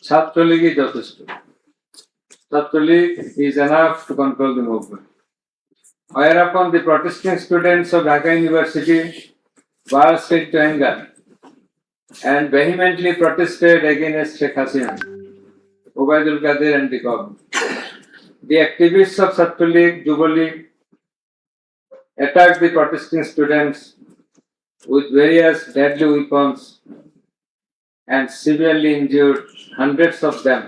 ছাত্রলীগই যথেষ্ট। Chhatra League is enough to control the movement. Whereupon the protesting students of Dhaka University burst into anger and vehemently protested against Sheikh Hasina, Ubaidul Qadir and the government. The activists of Chhatra League, Jubilee attacked the protesting students with various deadly weapons and severely injured hundreds of them,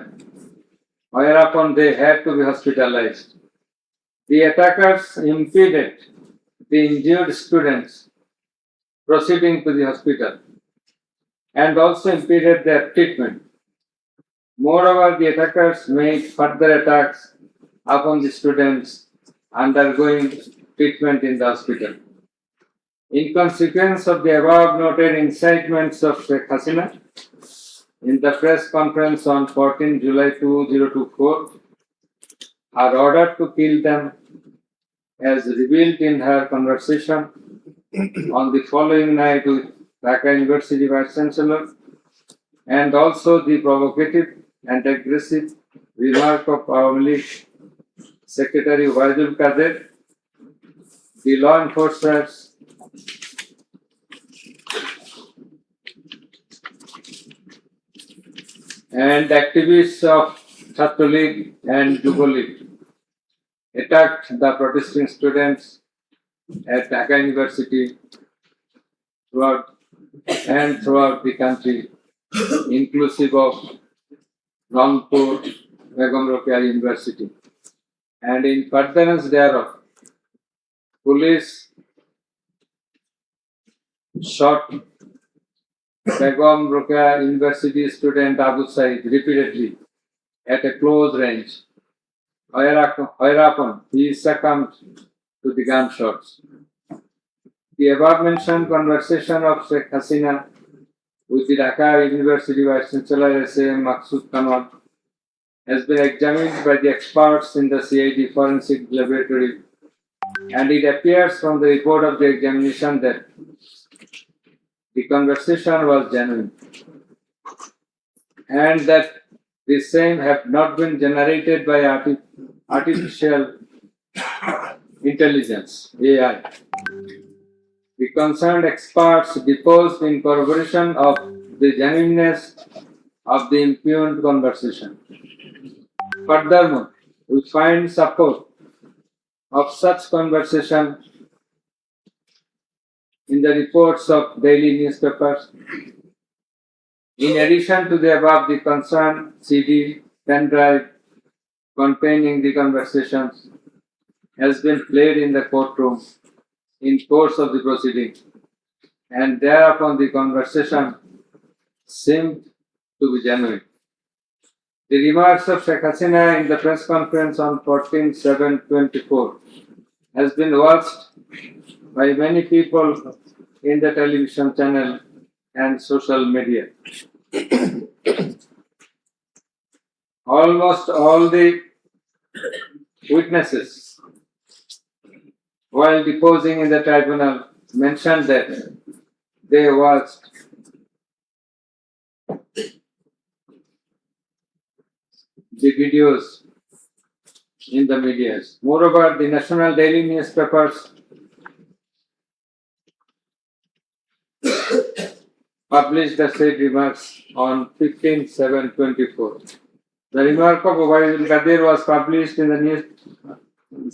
whereupon they had to be hospitalized. The attackers impeded the injured students proceeding to the hospital and also impeded their treatment. Moreover, the attackers made further attacks upon the students undergoing treatment in the hospital. In consequence of the above noted incitements of Sheikh Hasina, in the press conference on 14 July 2024, are ordered to kill them as revealed in her conversation on the following night with Dhaka University Vice Chancellor, and also the provocative and aggressive remark of Awami League Secretary Ubaidul Qadir, the law enforcers and activists of Chhatra League and Jubilee attacked the protesting students at Dhaka University throughout the country, inclusive of Rangpur Begum Rokeya University. And in furtherance thereof, police shot Begum Rokeya University student Abu Said repeatedly at a close range, whereupon he succumbed to the gunshots. The above-mentioned conversation of Sheikh Hasina with the Dhaka University Vice Chancellor S.M. Maksud Kamal has been examined by the experts in the CID Forensic Laboratory, and it appears from the report of the examination that the conversation was genuine, and that the same have not been generated by artificial intelligence, AI. The concerned experts deposed in corroboration of the genuineness of the impugned conversation. Furthermore, we find support of such conversation in the reports of daily newspapers. In addition to the above, the concerned CD pen drive containing the conversations has been played in the courtroom in course of the proceeding, and thereupon the conversation seemed to be genuine. The remarks of Sheikh Hasina in the press conference on 14/7/24 has been watched by many people in the television channel and social media. Almost all the witnesses, while deposing in the tribunal, mentioned that they watched the videos in the media. Moreover, the national daily newspapers published the said remarks on 15/7/24. The remark of Ubaidul Qadir was published in the news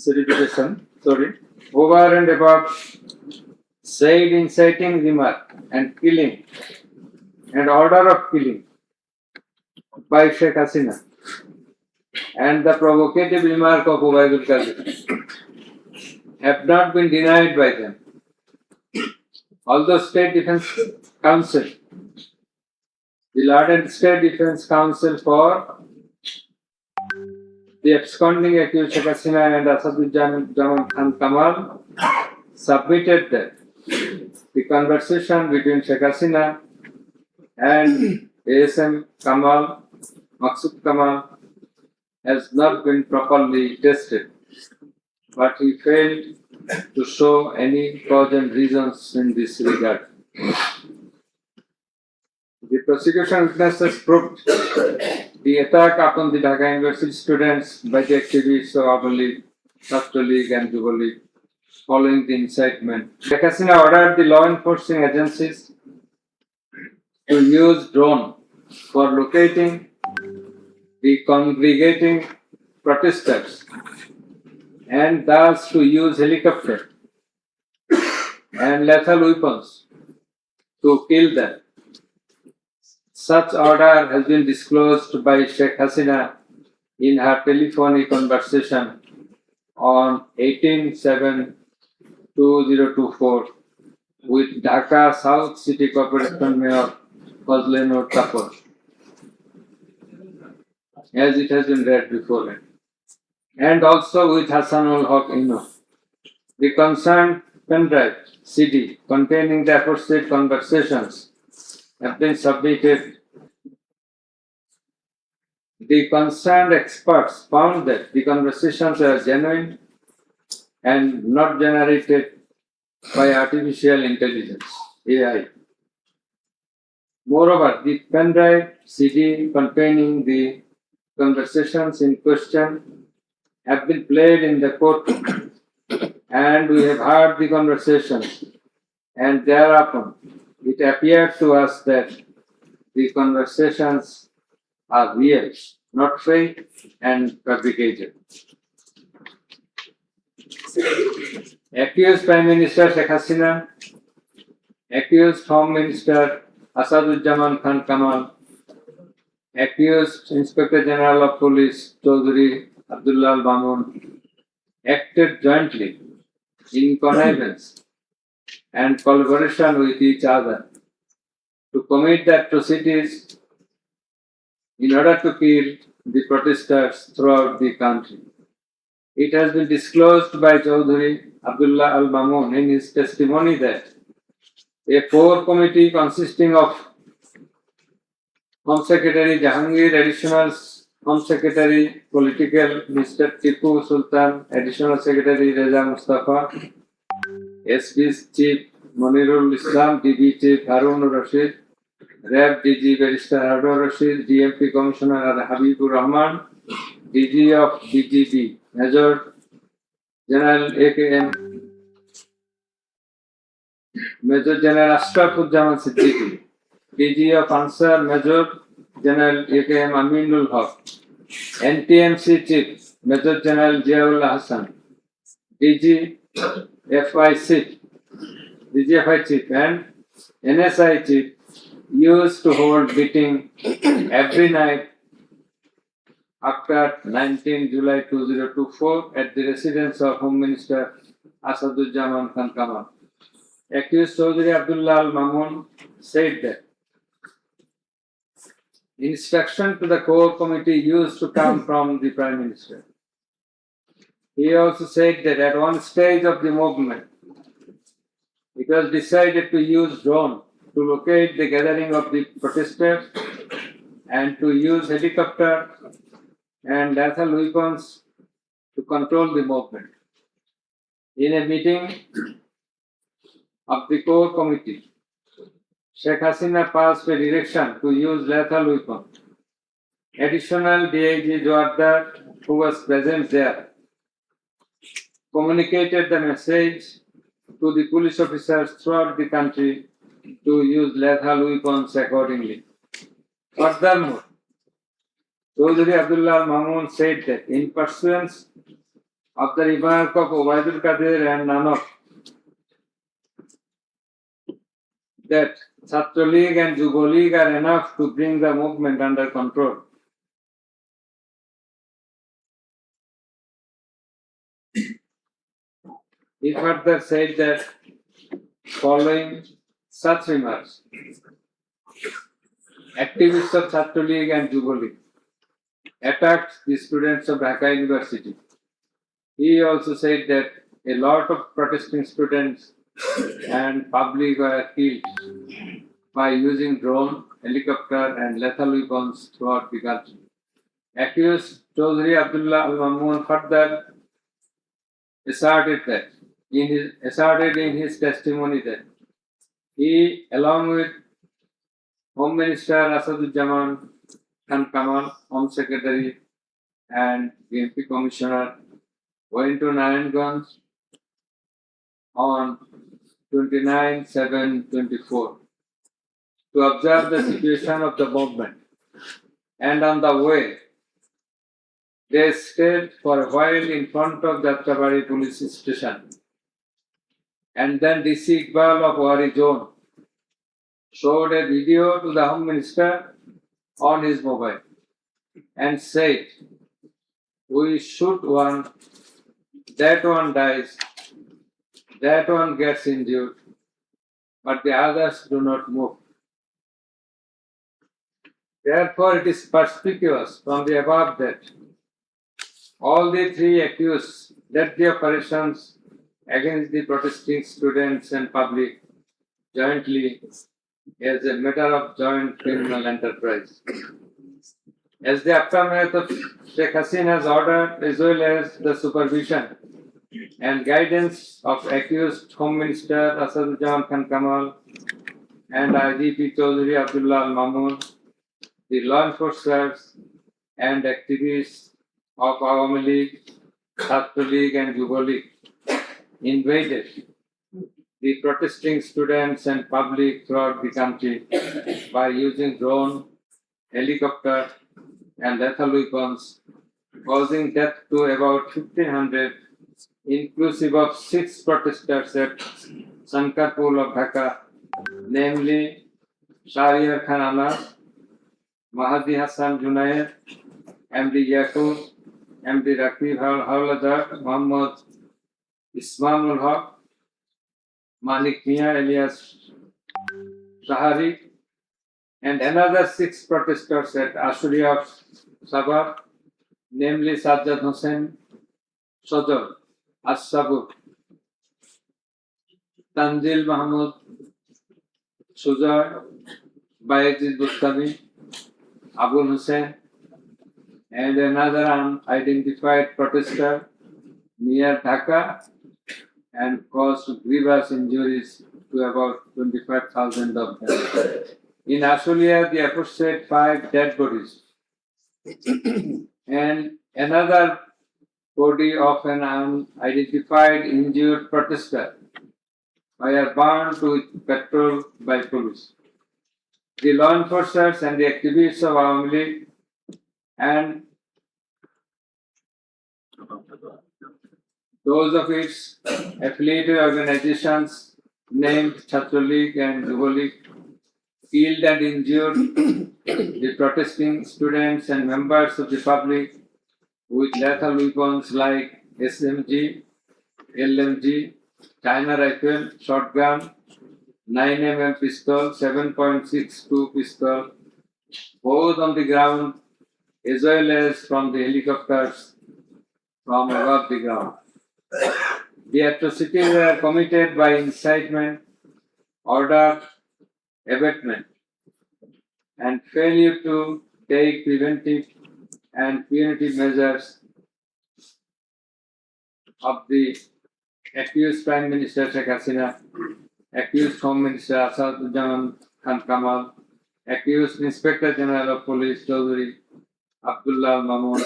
certification. Over and above said inciting remark and killing and order of killing by Sheikh Hasina and the provocative remark of Ubaidul Qadir have not been denied by them. Although State Defence Council, the lauded State Defence Council for the absconding accused Sheikh Hasina and Asaduজ্জামান Khan Kamal submitted that the conversation between Sheikh Hasina and ASM Kamal, Maksud Kamal, has not been properly tested, but he failed to show any cogent reasons in this regard. The prosecution witnesses proved the attack upon the Dhaka University students by the activists of Uphold, Chhatra League and Yuva League following the incitement. Sheikh Hasina ordered the law enforcing agencies to use drone for locating the congregating protesters and thus to use helicopter and lethal weapons to kill them. Such order has been disclosed by Sheikh Hasina in her telephonic conversation on 18/7/2024 with Dhaka South City Corporation Mayor Fazle Noor Tapor, as it has been read before, and also with Hassanul Haq Ino. The concerned pendrive CD containing the aforesaid conversations have been submitted. The concerned experts found that the conversations are genuine and not generated by artificial intelligence, AI. Moreover, the pendrive CD containing the conversations in question have been played in the courtroom, and we have heard the conversations, and thereupon it appeared to us that the conversations are real, not fake and fabricated. Accused Prime Minister Sheikh Hasina, accused Home Minister Asaduzzaman Khan Kamal, accused Inspector General of Police Chaudhry Abdullah Al Mamun acted jointly in connivance and collaboration with each other to commit the atrocities in order to kill the protesters throughout the country. It has been disclosed by Chaudhry Abdullah Al Mamun in his testimony that a core committee consisting of Home Secretary Jahangir, Additional Home Secretary Political Mr. Tipu Sultan, Additional Secretary Reza Mustafa, SP's Chief Monirul Islam, DB Chief Harun Rashid, RAB DG Barrister Harun Rashid, DMP Commissioner Habibur Rahman, DG of DGB Major General AKM Major General Ashrafuzzaman Siddiqui, DG of Ansar Major General AKM Aminul Haq, NTMC Chief Major General Ziaullah Hassan, DGFI Chief and NSI Chief used to hold meeting every night after 19 July 2024 at the residence of Home Minister Asaduzzaman Khan Kamal. Accused Chaudhry Abdullah Al Mamun said that instruction to the core committee used to come from the Prime Minister. He also said that at one stage of the movement, it was decided to use drone to locate the gathering of the protesters and to use helicopter and lethal weapons to control the movement. In a meeting of the core committee, Sheikh Hasina passed a direction to use lethal weapon. Additional DIG Joardar, who was present there, communicated the message to the police officers throughout the country to use lethal weapons accordingly. Furthermore, Chaudhry Abdullah Al Mamun said that in pursuance of the remark of Obaidul Qadir and Nanak that Chhatra League and Yuva League are enough to bring the movement under control. He further said that following such remarks, activists of Chhatra League and Yuva League attacked the students of Dhaka University. He also said that a lot of protesting students and public were killed by using drone, helicopter and lethal weapons throughout the country. Accused Chaudhry Abdullah Al Mamun further asserted in his testimony that he, along with Home Minister Asaduzzaman Khan Kamal, Home Secretary and BNP Commissioner, went to Narayanganj on 29/7/24 to observe the situation of the movement. And on the way, they stayed for a while in front of Jatrabari police station. And then DC Iqbal of Wari Zone showed a video to the Home Minister on his mobile and said, "We shoot one, that one dies, that one gets injured, but the others do not move." Therefore, it is perspicuous from the above that all the three accused led the operations against the protesting students and public jointly as a matter of joint criminal enterprise. As the aftermath of Sheikh Hasina's order, as well as the supervision and guidance of accused Home Minister Asaduzzaman Khan Kamal and IGP Chaudhry Abdullah Al Mamun, the law enforcers and activists of Awami League, Chhatra League and Yuva League invaded the protesting students and public throughout the country by using drone, helicopter and lethal weapons, causing death to about 1,500, inclusive of 6 protesters at Sankarpur of Dhaka, namely Shahriar Khan Anas, Mahdi Hassan Junaid, MD Yaqub, MD Rakib Hawladar, Muhammad Ismail Haq, Malik Mia alias Shahari, and another 6 protesters at Ashuria of Sabah, namely Sajjad Hussain, Sojal, As-Sabur, Tanzil Mahmud, Sujar, Bayezid Bustami, Abul Hussain, and another unidentified protester near Dhaka, and caused grievous injuries to about 25,000 of them. In Ashulia, the aforesaid 5 dead bodies and another body of an unidentified injured protester were burned with petrol by police. The law enforcers and the activists of Awami League and those of its affiliated organizations named Chhatra League and Yuva League killed and injured the protesting students and members of the public with lethal weapons like SMG, LMG, China rifle, shotgun, 9mm pistol, 7.62 pistol, both on the ground as well as from the helicopters from above the ground. The atrocities were committed by incitement, order, abatement, and failure to take preventive and punitive measures of the accused Prime Minister Sheikh Hasina, accused Home Minister Asaduzzaman Khan Kamal, accused Inspector General of Police Chaudhry Abdullah Al Mamun,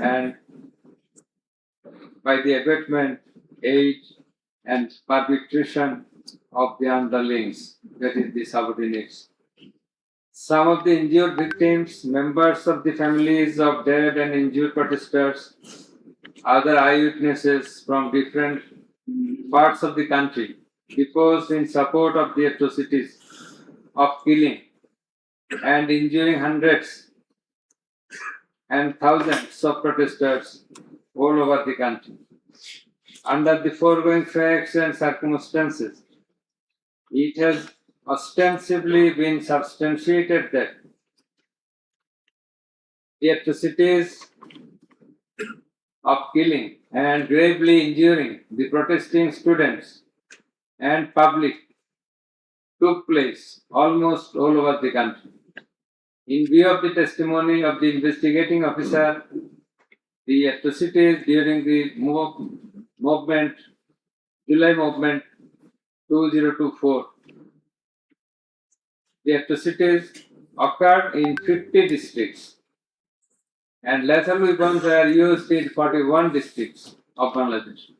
and by the abatement, aid, and perpetration of the underlings, that is the subordinates. Some of the injured victims, members of the families of dead and injured protesters, other eyewitnesses from different parts of the country, deposed in support of the atrocities of killing and injuring hundreds and thousands of protesters all over the country. Under the foregoing facts and circumstances, it has ostensibly been substantiated that the atrocities of killing and gravely injuring the protesting students and public took place almost all over the country. In view of the testimony of the investigating officer, the atrocities during the movement, July movement 2024, the atrocities occurred in 50 districts, and lethal weapons were used in 41 districts of Bangladesh.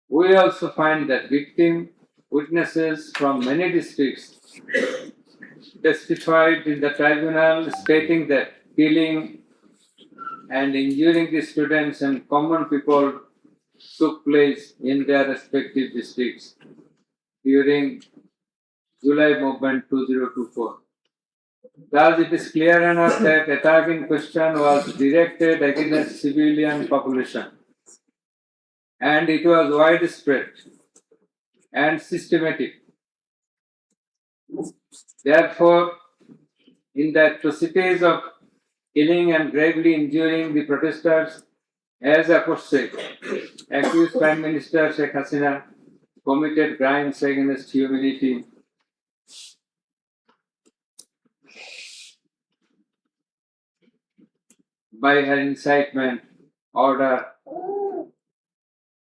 We also find that victim witnesses from many districts testified in the tribunal stating that killing and injuring the students and common people took place in their respective districts during July Movement 2024. Thus, it is clear enough that attack in question was directed against civilian population, and it was widespread and systematic. Therefore, in the atrocities of killing and gravely injuring the protesters, as aforesaid, accused Prime Minister Sheikh Hasina committed crimes against humanity by her incitement, order,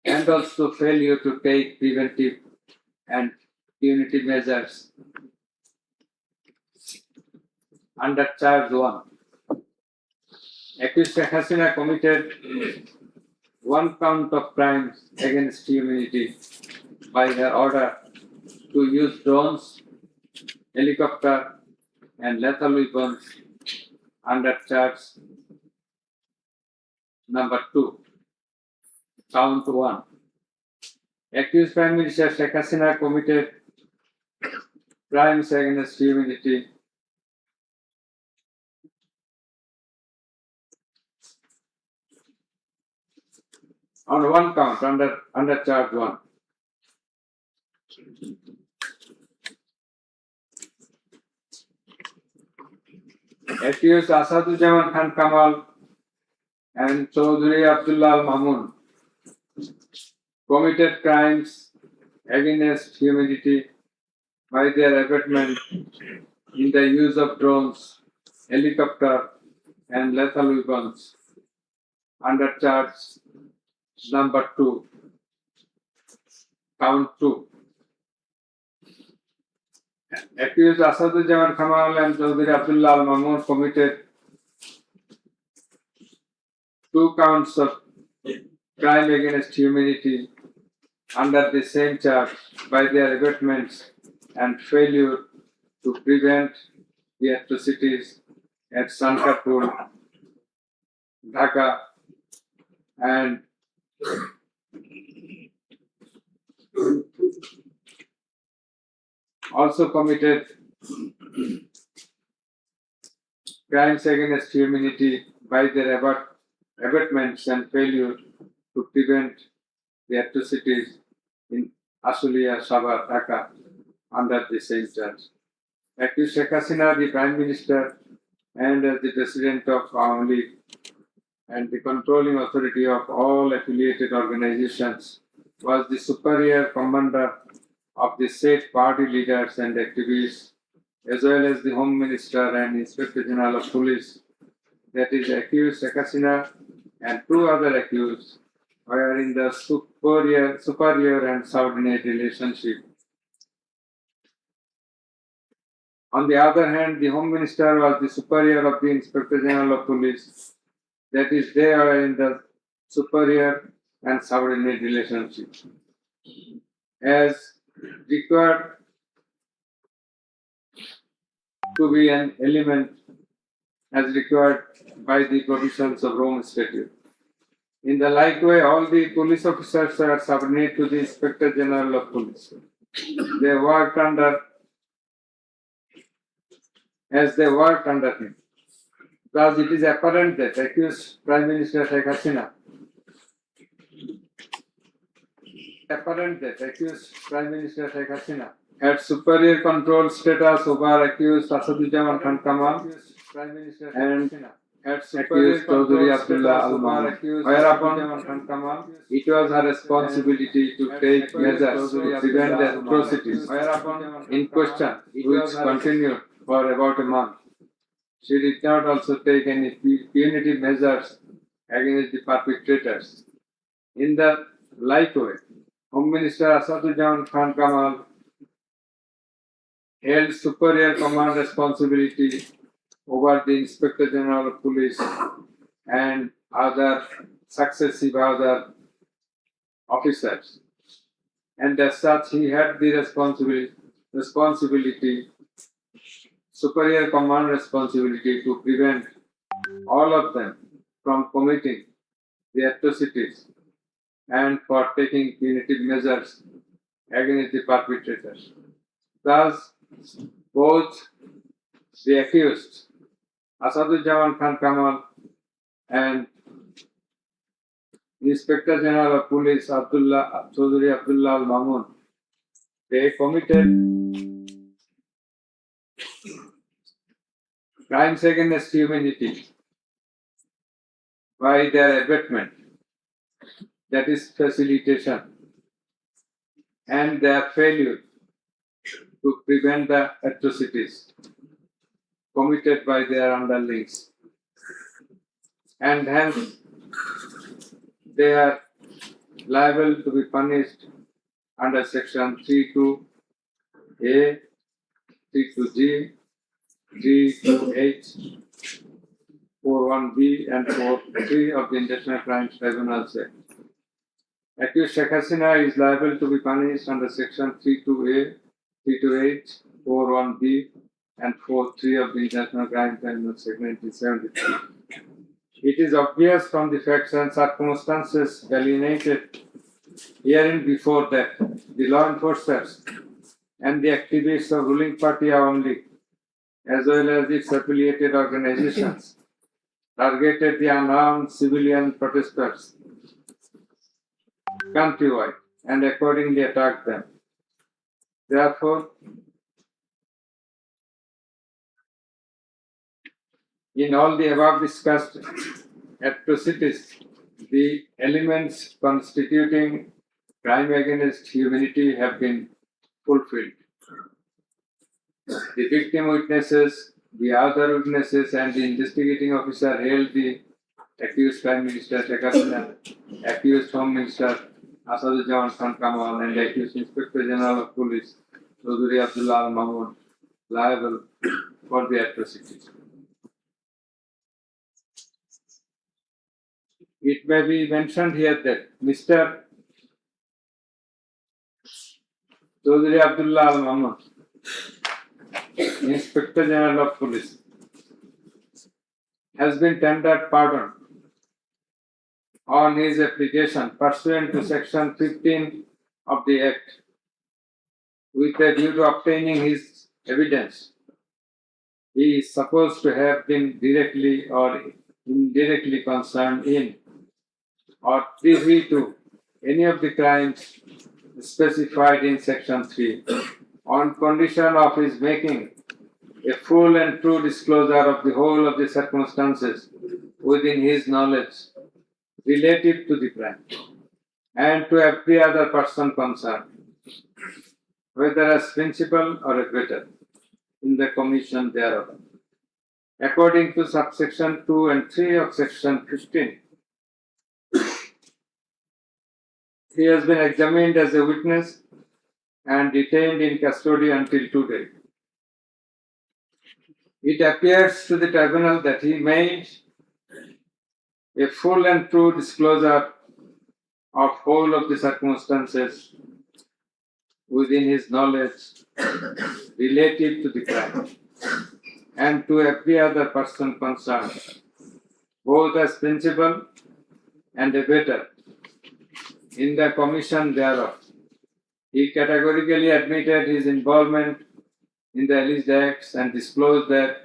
and also failure to take preventive and punitive measures under Charge 1. Accused Sheikh Hasina committed one count of crimes against humanity by her order to use drones, helicopter, and lethal weapons under Charge number 2. Count 1. Accused Prime Minister Sheikh Hasina committed crimes against humanity on one count under Charge 1. Accused Asadujaman Khan Kamal and Chaudhry Abdullah Mamun committed crimes against humanity by their abatement in the use of drones, helicopter, and lethal weapons under Charge number 2. Count 2. Accused Asadujaman Kamal and Chaudhry Abdullah Mamun committed 2 counts of crime against humanity under the same charge by their abatements and failure to prevent the atrocities at Sankarpur, Dhaka, and also committed crimes against humanity by their abatements and failure to prevent the atrocities in Ashulia, Sabha, Dhaka under the same charge. Accused Sheikh Hasina, the Prime Minister and as the President of Awami League and the controlling authority of all affiliated organizations, was the superior commander of the said party leaders and activists, as well as the Home Minister and Inspector General of Police, that is accused Sheikh Hasina and 2 other accused were in the superior and subordinate relationship. On the other hand, the Home Minister was the superior of the Inspector General of Police, that is, they are in the superior and subordinate relationship. As required to be an element as required by the provisions of Rome Statute. In the like way, all the police officers are subordinate to the Inspector General of Police. They worked under him. Thus, it is apparent that accused Prime Minister Sheikh Hasina had superior control status over accused Asadujaman Khan Kamal and accused Chaudhry Abdullah Al-Mamun, whereupon it was her responsibility to take measures to prevent the atrocities in question, which continued for about a month. She did not also take any punitive measures against the perpetrators. In the like way, Home Minister Asadujaman Khan Kamal held superior command responsibility over the Inspector General of Police and other successive other officers. And as such, he had the responsibility, superior command responsibility to prevent all of them from committing the atrocities and for taking punitive measures against the perpetrators. Thus, both the accused, Asaduzzaman Khan Kamal and Inspector General of Police Chaudhry Abdullah Al Mamun, they committed crimes against humanity by their abatement, that is facilitation, and their failure to prevent the atrocities committed by their underlings. And hence, they are liable to be punished under section 32A, 32G, 32H, 41B and 43 of the International Crimes Tribunals Act. Accused Sheikh Hasina is liable to be punished under section 32A, 32H, 41B and 43 of the International Crimes Tribunals Act 1973. It is obvious from the facts and circumstances delineated herein before that the law enforcers and the activists of ruling party Awami League, as well as its affiliated organizations, targeted the unarmed civilian protesters countrywide and accordingly attacked them. Therefore, in all the above discussed atrocities, the elements constituting crime against humanity have been fulfilled. The victim witnesses, the other witnesses, and the investigating officer hailed the accused Prime Minister Sheikh Hasina, accused Home Minister Asaduzzaman Khan Kamal, and accused Inspector General of Police Chaudhry Abdullah Al Mamun liable for the atrocities. It may be mentioned here that Mr. Chaudhry Abdullah Al Mamun, Inspector General of Police, has been tendered pardon on his application pursuant to section 15 of the Act with a view to obtaining his evidence. He is supposed to have been directly or indirectly concerned in or privy to any of the crimes specified in section 3 on condition of his making a full and true disclosure of the whole of the circumstances within his knowledge relative to the crime and to every other person concerned, whether as principal or abettor in the commission thereof. According to subsection 2 and 3 of section 15, he has been examined as a witness and detained in custody until today. It appears to the tribunal that he made a full and true disclosure of whole of the circumstances within his knowledge relative to the crime and to every other person concerned, both as principal and abettor in the commission thereof. He categorically admitted his involvement in the alleged acts and disclosed that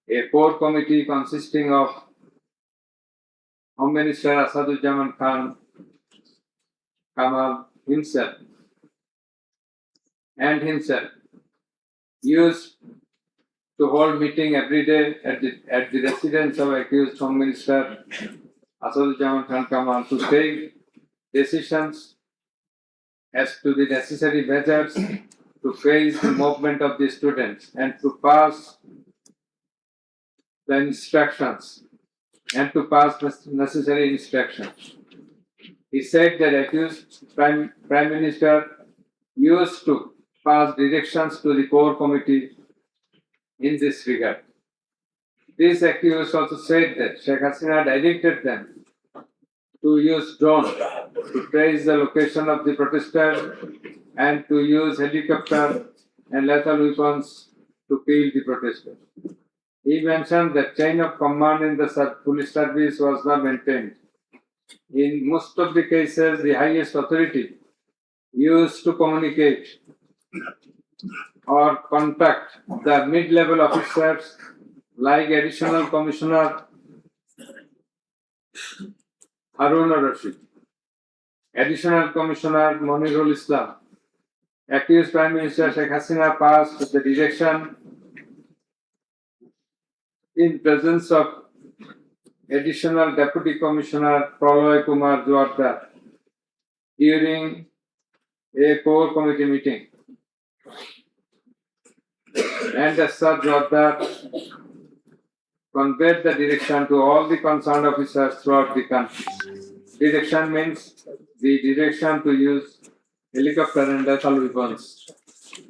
a core committee consisting of Home Minister Asaduzzaman Khan Kamal himself used to hold meeting every day at the residence of accused Home Minister Asaduzzaman Khan Kamal to take decisions as to the necessary measures to face the movement of the students and to pass the instructions and to pass necessary instructions. He said that accused Prime Minister used to passed directions to the core committee in this regard. These accused also said that Sheikh Hasina directed them to use drone to trace the location of the protesters and to use helicopter and lethal weapons to kill the protesters. He mentioned that chain of command in the police service was not maintained. In most of the cases, the highest authority used to communicate or contact the mid-level officers like Additional Commissioner Harun Rashid, Additional Commissioner Monirul Islam. Accused Prime Minister Sheikh Hasina passed the direction in presence of Additional Deputy Commissioner Praloy Kumar Jwardar during a core committee meeting. And as such, Jwardar conveyed the direction to all the concerned officers throughout the country. Direction means the direction to use helicopter and lethal weapons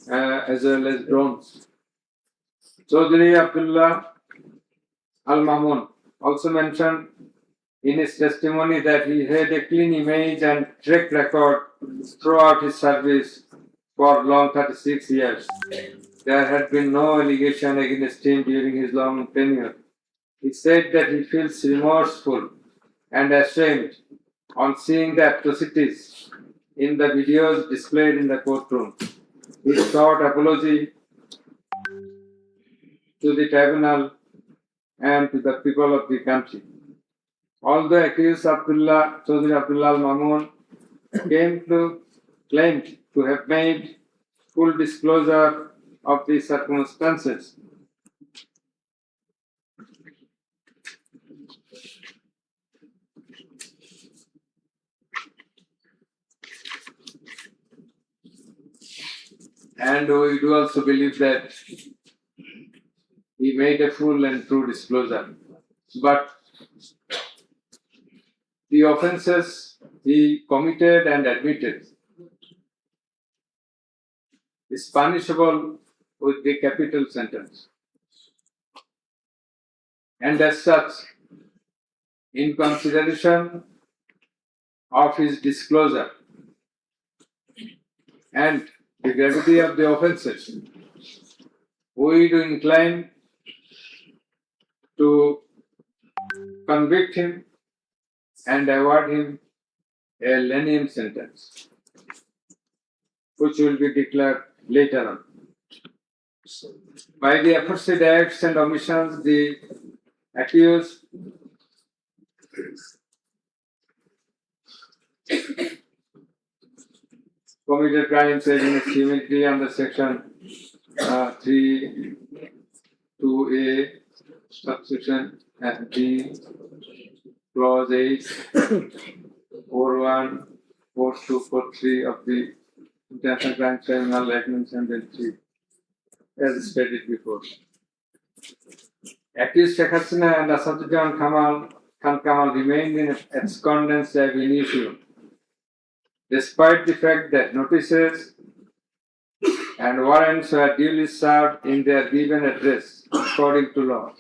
as well as drones. Chaudhry Abdullah Al-Mamun also mentioned in his testimony that he had a clean image and track record throughout his service for long 36 years. There had been no allegation against him during his long tenure. He said that he feels remorseful and ashamed on seeing the atrocities in the videos displayed in the courtroom. He sought apology to the tribunal and to the people of the country. Although accused Chaudhry Abdullah Al-Mamun claimed to have made full disclosure of the circumstances, and we do also believe that he made a full and true disclosure. But the offences he committed and admitted is punishable with the capital sentence. And as such, in consideration of his disclosure and the gravity of the offences, we do incline to convict him and award him a lenient sentence, which will be declared later on. By the aforesaid acts and omissions, the accused committed crimes against humanity under section 3(2)(a) subsection D clause 8 4(1), 4(2), 4(3) of the International Crime Tribunal Act 1973, as stated before. Accused Sheikh Hasina and Asaduddin Khan Kamal remained in abscondence ab initio, despite the fact that notices and warrants were duly served in their given address according to law.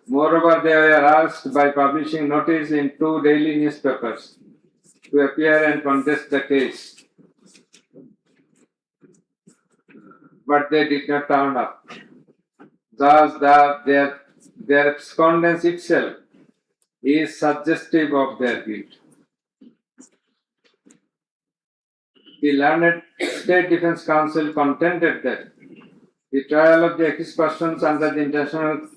Moreover, they were asked by publishing notice in 2 daily newspapers to appear and contest the case, but they did not turn up. Thus, their abscondence itself is suggestive of their guilt. The learned State Defense Council contended that the trial of the accused persons under the International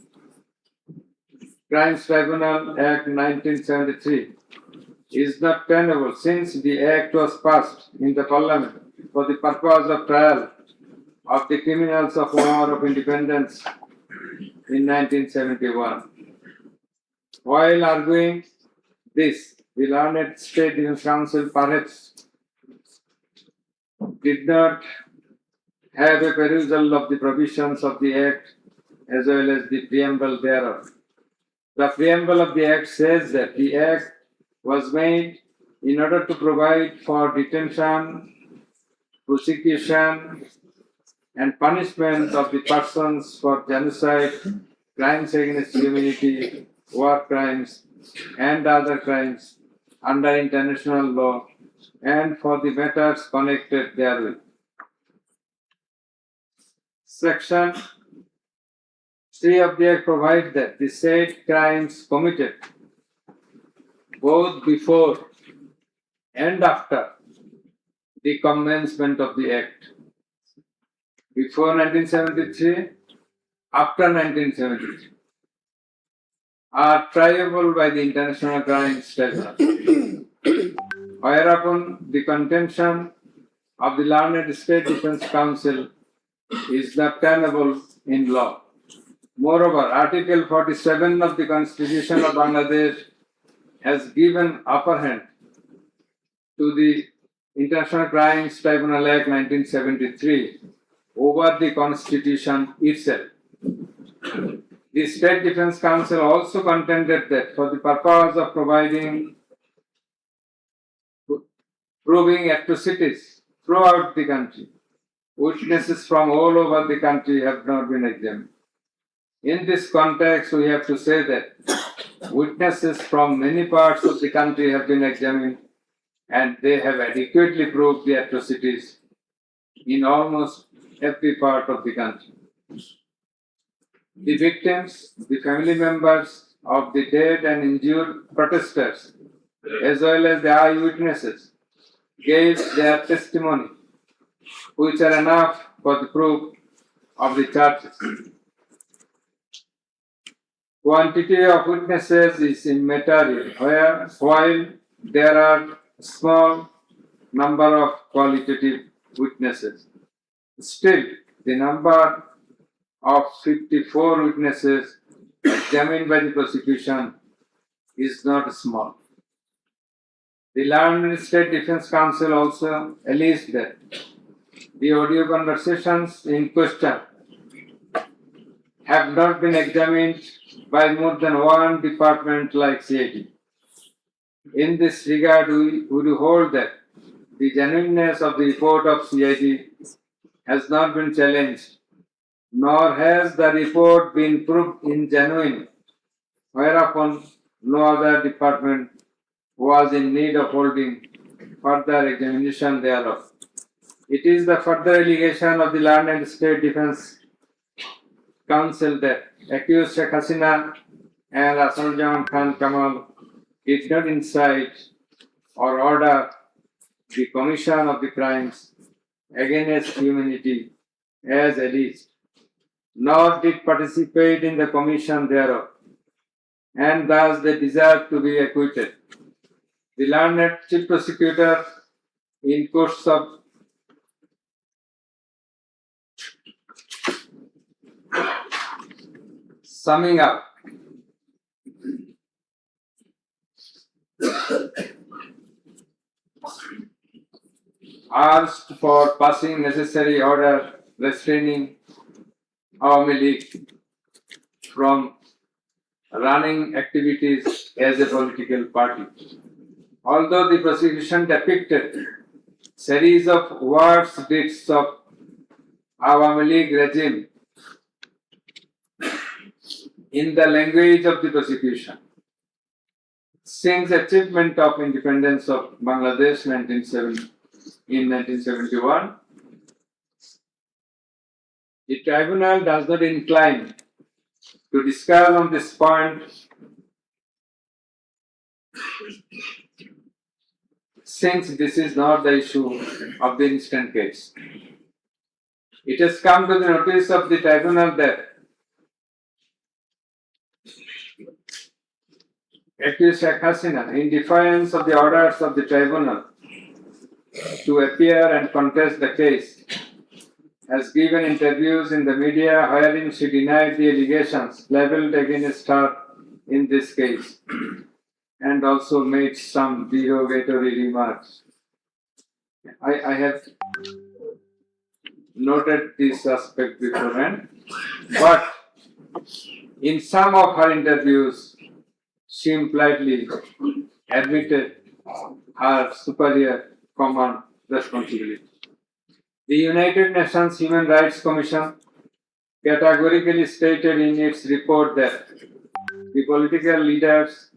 Crimes Tribunal Act 1973 is not tenable, since the act was passed in the Parliament for the purpose of trial of the criminals of War of Independence in 1971. While arguing this, the learned State Defense Council perhaps did not have a perusal of the provisions of the Act as well as the preamble thereof. The preamble of the Act says that the Act was made in order to provide for detention, prosecution, and punishment of the persons for genocide, crimes against humanity, war crimes, and other crimes under international law, and for the matters connected therewith. Section 3 of the Act provides that the said crimes committed both before and after the commencement of the Act, before 1973, after 1973, are triable by the International Crimes Tribunal. Whereupon the contention of the learned State Defense Council is not tenable in law. Moreover, Article 47 of the Constitution of Bangladesh has given upper hand to the International Crimes Tribunal Act 1973 over the Constitution itself. The State Defense Council also contended that for the purpose of proving atrocities throughout the country, witnesses from all over the country have not been examined. In this context, we have to say that witnesses from many parts of the country have been examined and they have adequately proved the atrocities in almost every part of the country. The victims, the family members of the dead and injured protesters, as well as the eyewitnesses, gave their testimony, which are enough for the proof of the charges. Quantity of witnesses is immaterial, while there are small number of qualitative witnesses. Still, the number of 54 witnesses examined by the prosecution is not small. The learned State Defense Council also alleged that the audio conversations in question have not been examined by more than one department like CID. In this regard, we would hold that the genuineness of the report of CID has not been challenged, nor has the report been proved ingenuine, whereupon no other department was in need of holding further examination thereof. It is the further allegation of the learned State Defense Council that accused Sheikh Hasina and Asanuddin Khan Kamal did not incite or order the commission of the crimes against humanity as alleged, nor did participate in the commission thereof, and thus they deserve to be acquitted. The learned Chief Prosecutor, in course of summing up, asked for passing necessary order restraining Awami League from running activities as a political party. Although the prosecution depicted series of words deeds of Awami League regime in the language of the prosecution, since achievement of independence of Bangladesh in 1971, the tribunal does not incline to discuss on this point since this is not the issue of the instant case. It has come to the notice of the tribunal that accused Sheikh Hasina, in defiance of the orders of the tribunal to appear and contest the case, has given interviews in the media wherein she denied the allegations leveled against her in this case and also made some derogatory remarks. I have noted this aspect beforehand, but in some of her interviews, she impliedly admitted her superior command responsibility. The United Nations Human Rights Commission categorically stated in its report that the political leaders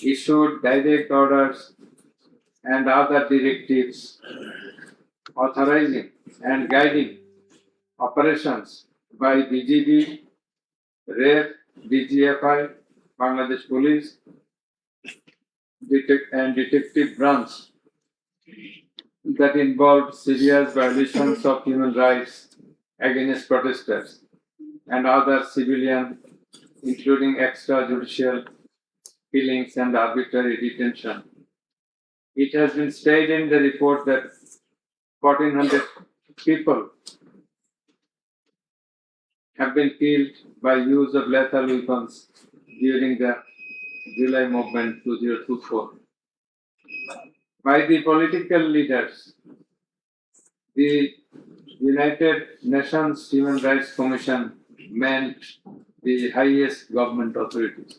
issued direct orders and other directives authorizing and guiding operations by BGB, RAF, DGFI, Bangladesh Police, and Detective Branch that involved serious violations of human rights against protesters and other civilians, including extrajudicial killings and arbitrary detention. It has been stated in the report that 1,400 people have been killed by use of lethal weapons during the July movement 2024. By the political leaders, the United Nations Human Rights Commission meant the highest government authorities.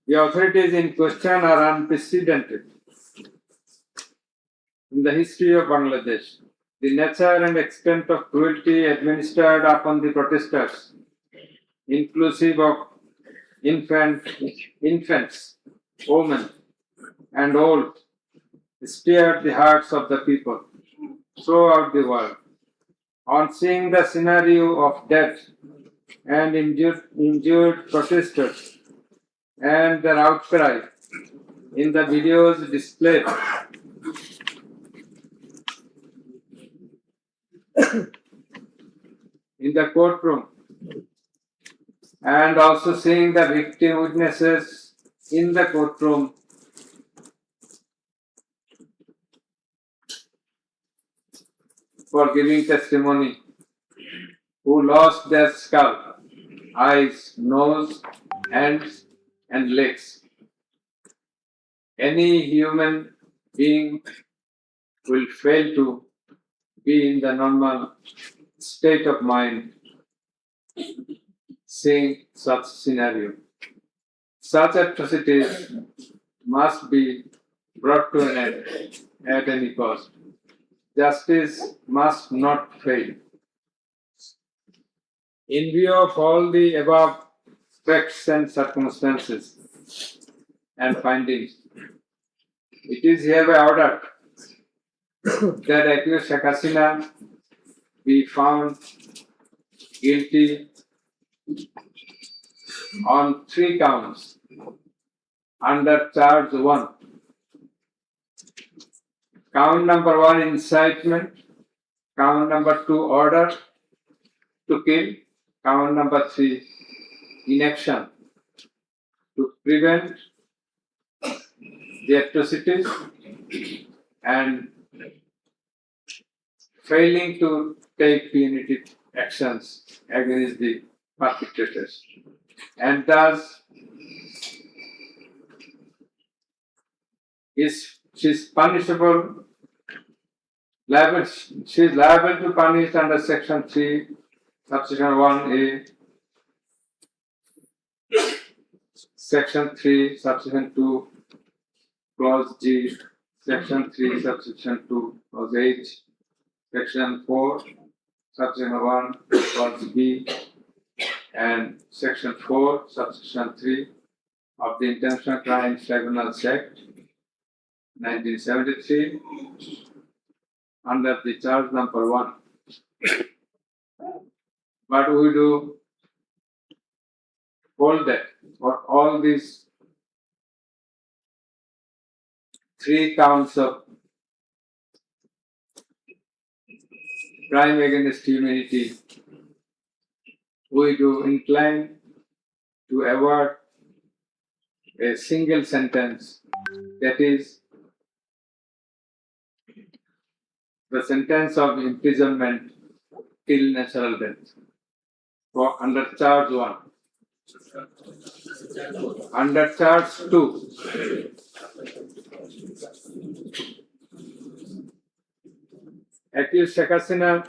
The authorities in question are unprecedented in the history of Bangladesh. The nature and extent of cruelty administered upon the protesters, inclusive of infants, women, and old, stirred the hearts of the people throughout the world. On seeing the scenario of death and injured protesters and their outcry in the videos displayed in the courtroom, and also seeing the victim witnesses in the courtroom, for giving testimony, who lost their scalp, eyes, nose, hands, and legs. Any human being will fail to be in the normal state of mind seeing such scenario. Such atrocities must be brought to an end at any cost. Justice must not fail. In view of all the above facts and circumstances and findings, it is hereby ordered that accused Sheikh Hasina be found guilty on 3 counts under charge 1. Count number 1, incitement. Count number 2, order to kill. Count number 3, inaction to prevent the atrocities and failing to take punitive actions against the perpetrators. And thus, she is punishable. She is liable to punish under Section 3, Subsection 1A, Section 3, Subsection 2, Clause G, Section 3, Subsection 2, Clause H, Section 4, Subsection 1, Clause B, and Section 4, Subsection 3 of the International Crimes Tribunals Act 1973 under the charge number 1. But we do hold that for all these 3 counts of crime against humanity, we do incline to award a single sentence, that is, the sentence of imprisonment till natural death for under charge 1. Under charge 2, accused Sheikh Hasina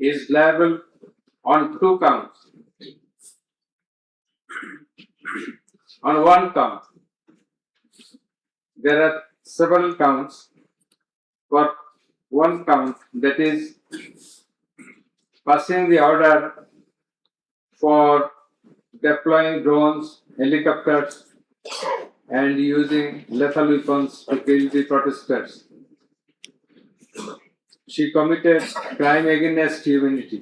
is liable on 2 counts. On 1 count, there are several counts for one count, that is passing the order for deploying drones, helicopters, and using lethal weapons to kill the protesters. She committed crime against humanity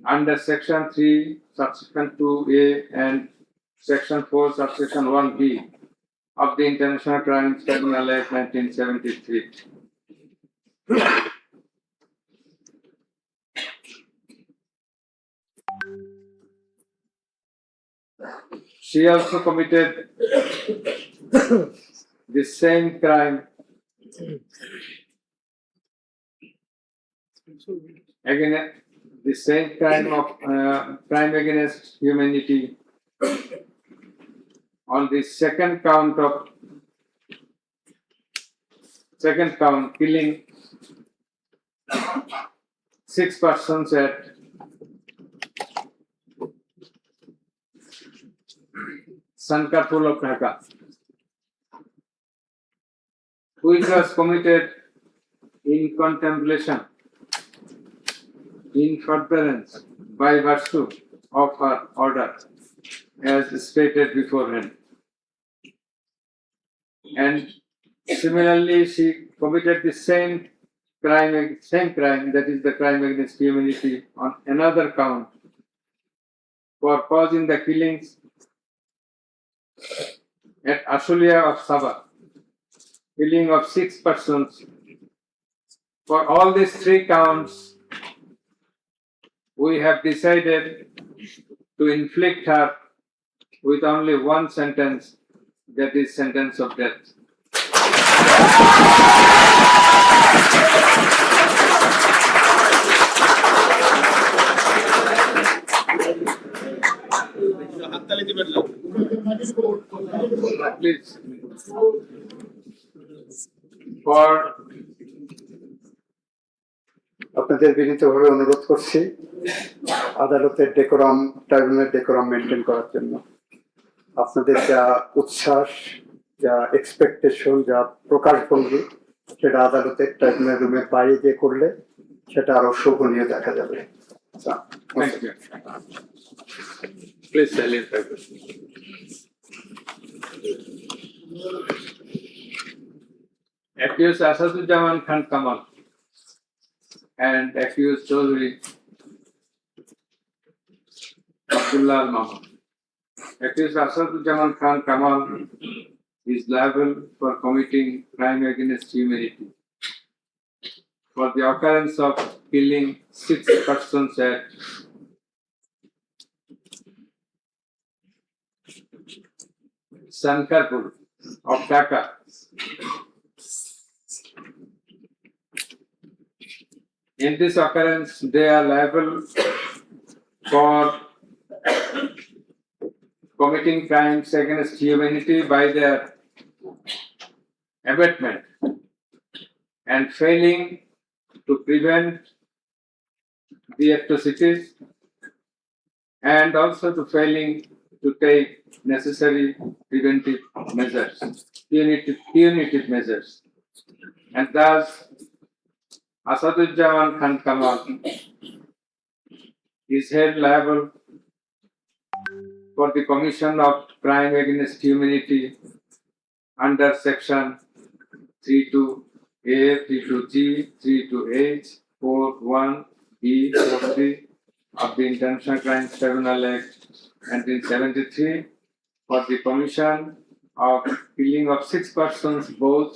under Section 3, Subsection 2A and Section 4, Subsection 1B of the International Crimes Tribunal Act 1973. She also committed the same crime against the same crime against humanity on the second count, killing 6 persons at Sankarpur of Dhaka, which was committed in contemplation, in furtherance, by virtue of her order, as stated beforehand. And similarly, she committed the same crime, that is the crime against humanity, on another count for causing the killings at Ashulia of Sabah, killing of 6 persons. For all these 3 counts, we have decided to inflict her with only one sentence, that is sentence of death. Please, for আপনাদের বিনীতভাবে অনুরোধ করছি আদালতের ট্রাইব্যুনালের decorum maintain করার জন্য। আপনাদের যা উচ্ছ্বাস, যা এক্সপেকটেশন, যা প্রকাশভঙ্গি, সেটা আদালতের ট্রাইব্যুনাল রুমের বাইরে গিয়ে করলে সেটা আরো শোভনীয় দেখা যাবে। thank you. Please silence. Accused Asaduzzaman Khan Kamal and accused Chaudhry Abdullah Al Mahmood. Accused Asaduzzaman Khan Kamal is liable for committing crime against humanity for the occurrence of killing 6 persons at Sankarpur of Dhaka. In this occurrence, they are liable for committing crimes against humanity by their abatement and failing to prevent the atrocities, and also to failing to take necessary preventive measures, punitive measures, and thus Asaduzzaman Khan Kamal is held liable for the commission of crime against humanity under Section 32A, 32G, 32H, 41E, 43 of the International Crimes Tribunal Act 1973 for the commission of killing of 6 persons both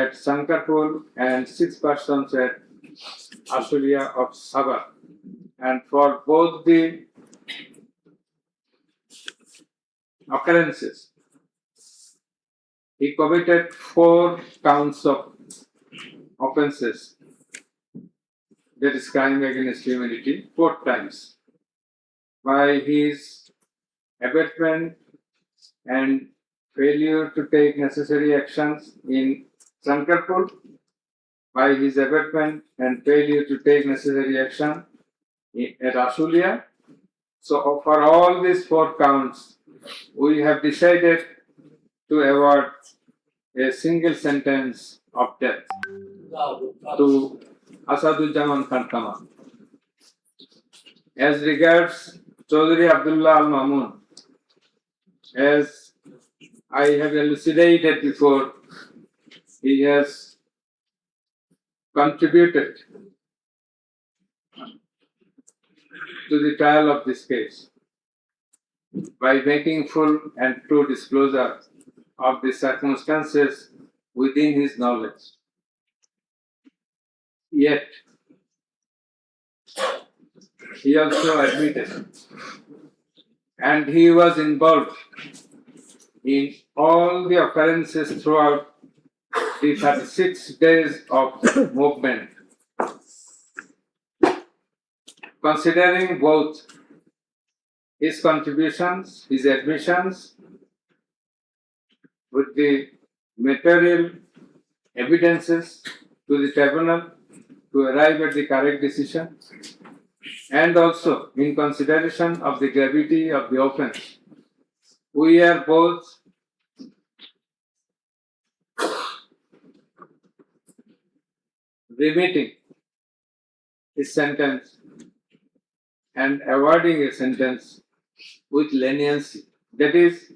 at Sankarpur and 6 persons at Ashulia of Sabah. And for both the occurrences, he committed 4 counts of offenses, that is crime against humanity, 4 times, by his abatement and failure to take necessary actions in Sankarpur, by his abatement and failure to take necessary action at Ashulia. So for all these 4 counts, we have decided to award a single sentence of death to Asaduzzaman Khan Kamal. As regards Chaudhry Abdullah Al Mamun, as I have elucidated before, he has contributed to the trial of this case by making full and true disclosure of the circumstances within his knowledge. Yet, he also admitted, and he was involved in all the occurrences throughout the 36 days of movement. Considering both his contributions, his admissions, with the material evidences to the tribunal to arrive at the correct decision, and also in consideration of the gravity of the offense, we are both remitting his sentence and awarding a sentence with leniency. That is,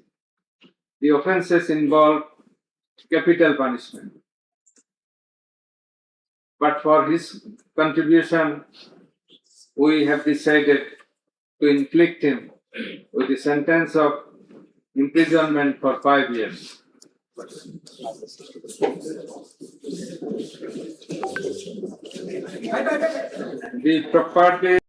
the offences involve capital punishment. But for his contribution, we have decided to inflict him with a sentence of imprisonment for 5 years. The property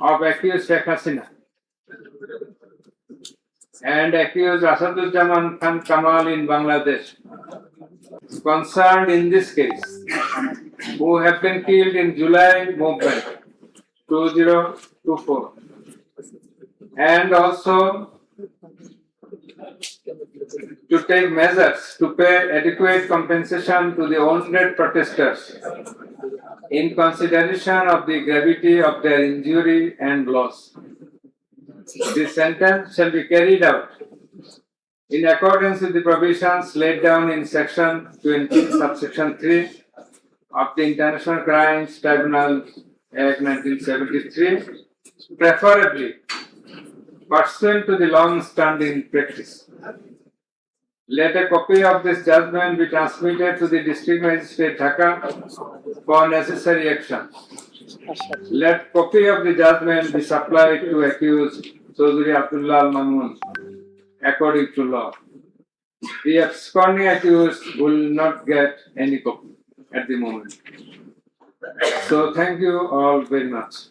of accused Sheikh Hasina and accused Asaduzzaman Khan Kamal in Bangladesh, concerned in this case, who have been killed in July movement 2024, and also to take measures to pay adequate compensation to the wounded protesters in consideration of the gravity of their injury and loss. This sentence shall be carried out in accordance with the provisions laid down in section 20, subsection 3 of the International Crimes Tribunal Act 1973, preferably pursuant to the long-standing practice. Let a copy of this judgment be transmitted to the District Magistrate Dhaka for necessary action. Let copy of the judgment be supplied to accused Chaudhry Abdullah Al Mamun according to law. The absconding accused will not get any copy at the moment. So thank you all very much.